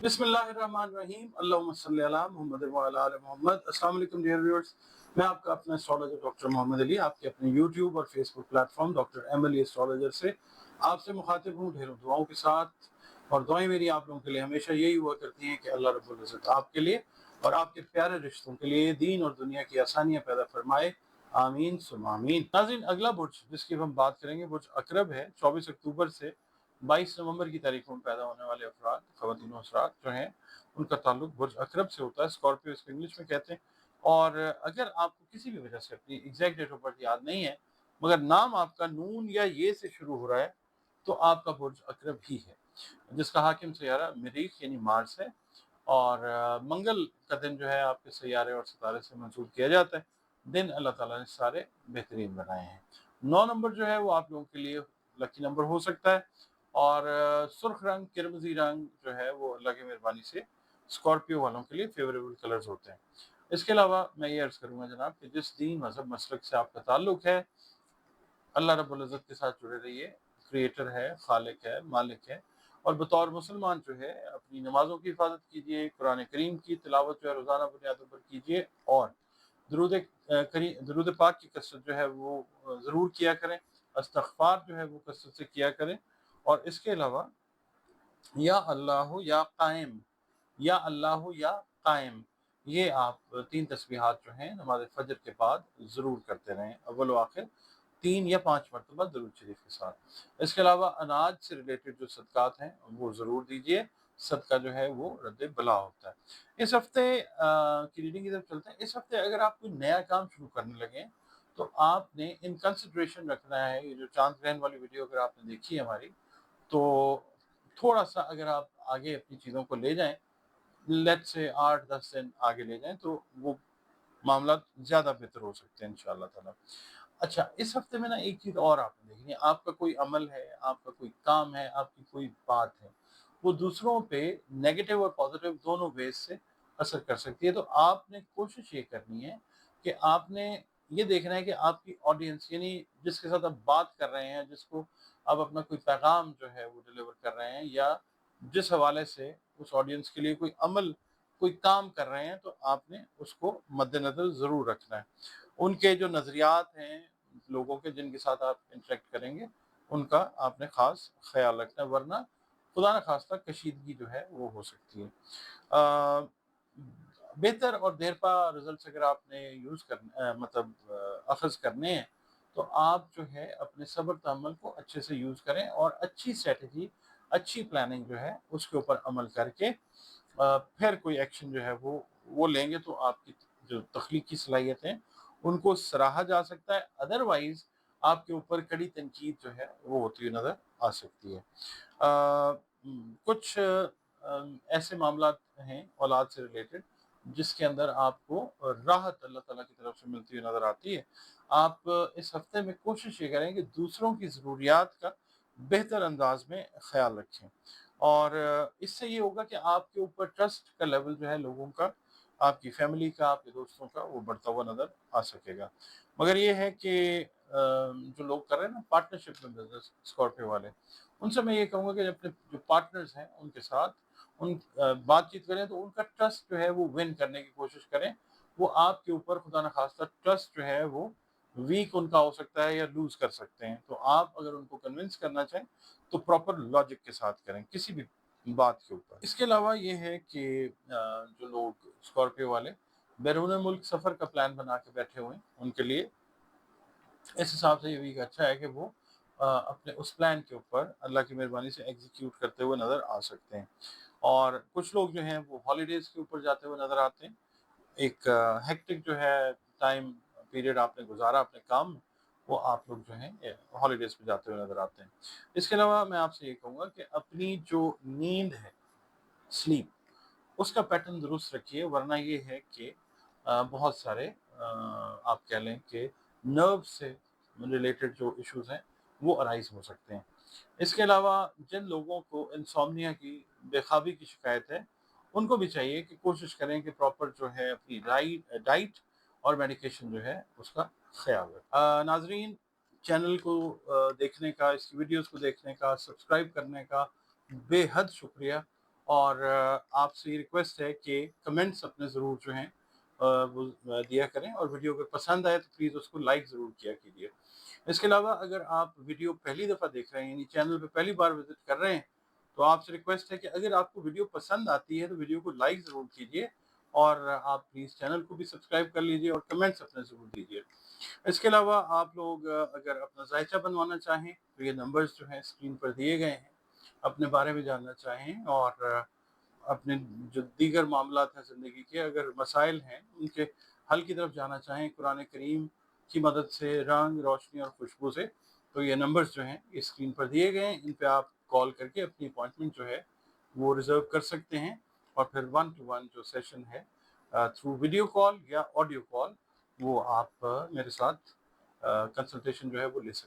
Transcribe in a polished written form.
बिस्मिल्लाहिर्रहमानिर्रहीम अल्लाहुम्मा सल्ली अला मुहम्मद व अला आलि मुहम्मद। अस्सलाम वालेकुम डियर व्यूअर्स, मैं आपका अपना एस्ट्रोलॉजर डॉक्टर मोहम्मद अली आपके अपने यूट्यूब और Facebook platform doctor Ali astrologer से आपसे मुखातिब हूँ ढेरों दुआओं के साथ। और दुआएं मेरी आप लोगों के लिए हमेशा यही हुआ करती हैं कि अल्लाह रब्बुल इज़्ज़त आपके लिए और आपके प्यारे रिश्तों के लिए दीन और दुनिया की आसानियाँ पैदा फरमाए, आमीन सुम्मा आमीन। नाज़रीन, अगला बुर्ज जिसकी हम बात करेंगे बुर्ज अकरब है। 24 अक्टूबर से 22 नवंबर की तारीख में पैदा होने वाले अफराद ख़वातीन और हज़रात जो हैं उनका ताल्लुक बुर्ज अकरब से होता है। स्कॉर्पियो इसको इंग्लिश में कहते हैं। और अगर आपको किसी भी वजह से अपनी एग्जैक्ट डेट ऑफ बर्थ याद नहीं है मगर नाम आपका नून या ये से शुरू हो रहा है तो आपका बुर्ज अकरब ही है, जिसका हाकिम सैयारा मरीख यानी मार्स है। और मंगल का दिन जो है आपके सैयारे और सितारे से मंसूब किया जाता है। दिन अल्लाह ताला ने सारे बेहतरीन बनाए हैं। 9 नंबर जो है वो आप लोगों के लिए लकी नंबर हो सकता है। और सुर्ख रंग, किरमजी रंग जो है वो अल्लाह की मेहरबानी से स्कॉर्पियो वालों के लिए फेवरेबल कलर्स होते हैं। इसके अलावा मैं ये अर्ज़ करूँगा जनाब कि जिस दीन मज़हब मसलक से आपका ताल्लुक है, अल्लाह रब्बुल इज़्ज़त के साथ जुड़े रहिए। क्रिएटर है, खालिक है, मालिक है। और बतौर मुसलमान जो है अपनी नमाज़ों की हिफाजत कीजिए, कुरान करीम की तिलावत जो है रोज़ाना बुनियादों पर कीजिए और दरूद पाक की कसरत जो है वो ज़रूर किया करें। इस्तिग़फ़ार जो है वो कसरत से किया करें। और इसके अलावा या अल्लाह या कायम, या अल्लाह या कायम, ये आप 3 तस्बीहात जो हैं नमाज़ फ़ज्र के बाद ज़रूर करते रहें, अव्वल व आखिर 3 या 5 मरतबा दरूद शरीफ के साथ। इसके अलावा अनाज से रिलेटेड जो सदक़ात हैं वो ज़रूर दीजिए। सदका जो है वो रद्द बला होता है। इस हफ़्ते की रीडिंग की तरफ चलते हैं। इस हफ़्ते अगर आप कोई नया काम शुरू करने लगें तो आपने इन कंसिडरेशन रखना है, ये जो चाँद ग्रहण वाली वीडियो अगर आपने देखी है हमारी, तो थोड़ा-सा अगर आप आगे अपनी चीज़ों को ले जाएँ, लेट्स से 8-10 दिन आगे ले जाएँ तो वो मामला ज़्यादा बेहतर हो सकते हैं इंशाअल्लाह ताला। अच्छा, इस हफ्ते में ना एक चीज़ और आपने देखनी है, आपका कोई अमल है, आपका कोई काम है, आपकी कोई बात है, वो दूसरों पे नेगेटिव और पॉजिटिव दोनों वेज़ से असर कर सकती है। तो आपने कोशिश ये करनी है कि आपने ये देखना है कि आपकी ऑडियंस यानी जिसके साथ आप बात कर रहे हैं, जिसको आप अपना कोई पैगाम जो है वो डिलीवर कर रहे हैं या जिस हवाले से उस ऑडियंस के लिए कोई अमल, कोई काम कर रहे हैं, तो आपने उसको मद्देनज़र ज़रूर रखना है। उनके जो नज़रियात हैं, लोगों के जिनके साथ आप इंटरेक्ट करेंगे, उनका आपने ख़ास ख़्याल रखना है, वरना खुदा न ख़ास्ता कशीदगी जो है वो हो सकती है। बेहतर और देरपा रिज़ल्ट्स अगर आपने अख़ज़ करने हैं, तो आप जो है अपने सब्र तहम्मुल को अच्छे से यूज़ करें और अच्छी स्ट्रैटेजी, अच्छी प्लानिंग जो है उसके ऊपर अमल करके फिर कोई एक्शन जो है वो लेंगे तो आपकी जो तख्लीकी सलाहियत है उनको सराहा जा सकता है। अदरवाइज़ आपके ऊपर कड़ी तनकीद जो है वो होती हुई नज़र आ सकती है। कुछ ऐसे मामलात हैं औलाद से रिलेटेड जिसके अंदर आपको राहत अल्लाह ताला की तरफ से मिलती हुई नज़र आती है। आप इस हफ्ते में कोशिश ये करें कि दूसरों की ज़रूरियात का बेहतर अंदाज में ख़्याल रखें और इससे ये होगा कि आपके ऊपर ट्रस्ट का लेवल जो है लोगों का, आपकी फैमिली का, आपके दोस्तों का, वो बढ़ता हुआ नज़र आ सकेगा। मगर ये है कि जो लोग कर रहे हैं ना पार्टनरशिप में बिज़नेस स्कॉर्पियो वाले, उनसे मैं ये कहूँगा कि अपने जो पार्टनर्स हैं उनके साथ बातचीत करें तो उनका ट्रस्ट जो है वो विन करने की कोशिश करें। वो आपके ऊपर खुदा न ख़ास्ता ट्रस्ट जो है वो वीक उनका हो सकता है या लूज़ कर सकते हैं। तो आप अगर उनको कन्विंस करना चाहें तो प्रॉपर लॉजिक के साथ करें किसी भी बात के ऊपर। इसके अलावा ये है कि जो लोग स्कॉर्पियो वाले बैरून मुल्क सफ़र का प्लान बना के बैठे हुए हैं, उनके लिए इस हिसाब से ये वीक अच्छा है कि वो अपने उस प्लान के ऊपर अल्लाह की मेहरबानी से एग्जीक्यूट करते हुए नज़र आ सकते हैं। और कुछ लोग जो हैं वो हॉलीडेज़ के ऊपर जाते हुए नज़र आते हैं। एक हेक्टिक जो है टाइम पीरियड आपने गुज़ारा अपने काम में, वो आप लोग जो हैं हॉलीडेज़ पे जाते हुए नज़र आते हैं। इसके अलावा मैं आपसे ये कहूँगा कि अपनी जो नींद है, स्लीप, उसका पैटर्न दुरुस्त रखिए, वरना ये है कि बहुत सारे आप कह लें कि नर्व से रिलेटेड जो इश्यूज़ हैं, वो अराइज़ हो सकते हैं। इसके अलावा जिन लोगों को इंसोम्निया की, बेख़्वाबी की शिकायत है, उनको भी चाहिए कि कोशिश करें कि प्रॉपर जो है अपनी डाइट और मेडिकेशन जो है उसका ख़्याल रखें। नाज़रीन, चैनल को देखने का, इसकी वीडियोज़ को देखने का, सब्सक्राइब करने का बेहद शुक्रिया। اور آپ سے یہ ریکویسٹ ہے کہ کمنٹس اپنے ضرور جو ہیں وہ دیا کریں، اور ویڈیو اگر پسند آئے تو پلیز اس کو لائک ضرور کیا کیجیے۔ اس کے علاوہ اگر آپ ویڈیو پہلی دفعہ دیکھ رہے ہیں، یعنی چینل پہ پہلی بار وزٹ کر رہے ہیں، تو آپ سے ریکویسٹ ہے کہ اگر آپ کو ویڈیو پسند آتی ہے تو ویڈیو کو لائک ضرور کیجیے، اور آپ پلیز چینل کو بھی سبسکرائب کر لیجیے اور کمنٹس اپنے ضرور دیجیے۔ اس کے علاوہ آپ لوگ اگر اپنا ذائچہ بنوانا چاہیں تو یہ نمبرز جو ہیں اسکرین پر دیے گئے ہیں، اپنے بارے میں جاننا چاہیں اور اپنے جو دیگر معاملات ہیں زندگی کے، اگر مسائل ہیں ان کے حل کی طرف جانا چاہیں قرآن کریم کی مدد سے، رنگ روشنی اور خوشبو سے، تو یہ نمبرز جو ہیں یہ اسکرین پر دیے گئے ہیں، ان پہ آپ کال کر کے اپنی اپوائنٹمنٹ جو ہے وہ ریزرو کر سکتے ہیں، اور پھر 1 to 1 جو سیشن ہے تھرو ویڈیو کال یا آڈیو کال، وہ آپ میرے ساتھ کنسلٹیشن جو ہے وہ لے سکتے ہیں۔